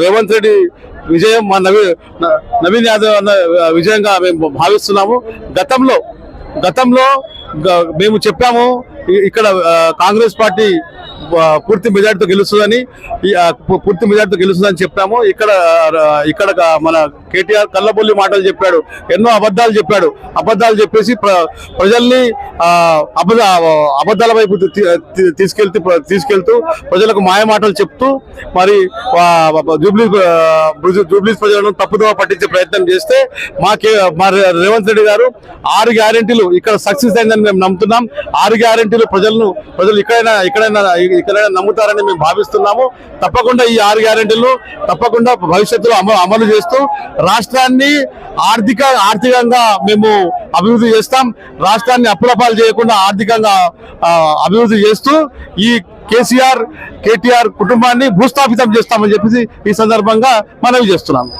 రేవంత్ రెడ్డి విజయం మా నవీన్ యాదవ్ అన్న విజయంగా మేము భావిస్తున్నాము. గతంలో మేము చెప్పాము ఇక్కడ కాంగ్రెస్ పార్టీ పూర్తి మెజార్టీతో గెలుస్తుందని చెప్పాము. ఇక్కడ మన కేటీఆర్ కళ్ళబొల్లి మాటలు చెప్పాడు, ఎన్నో అబద్ధాలు చెప్పేసి ప్రజల్ని అబద్ధాల వైపు తీసుకెళ్తూ ప్రజలకు మాయ మాటలు చెప్తూ మరి జూబ్లీస్ ప్రజలను తప్పుదోవ పట్టించే ప్రయత్నం చేస్తే మా రేవంత్ రెడ్డి గారు 6 గ్యారెంటీలు ఇక్కడ సక్సెస్ అయిందని మేము నమ్ముతున్నాం. 6 గ్యారెంటీలు ప్రజలు ఇక్కడైనా నమ్ముతారని మేము భావిస్తున్నాము. తప్పకుండా ఈ 6 గ్యారెంటీలు తప్పకుండా భవిష్యత్తులో అమలు చేస్తూ రాష్ట్రాన్ని ఆర్థికంగా మేము అభివృద్ధి చేస్తాం. రాష్ట్రాన్ని అప్పులపాలు చేయకుండా ఆర్థికంగా అభివృద్ధి చేస్తూ ఈ కేటీఆర్ కుటుంబాన్ని భూస్థాపితం చేస్తామని చెప్పేసి ఈ సందర్భంగా మనవి చేస్తున్నాము.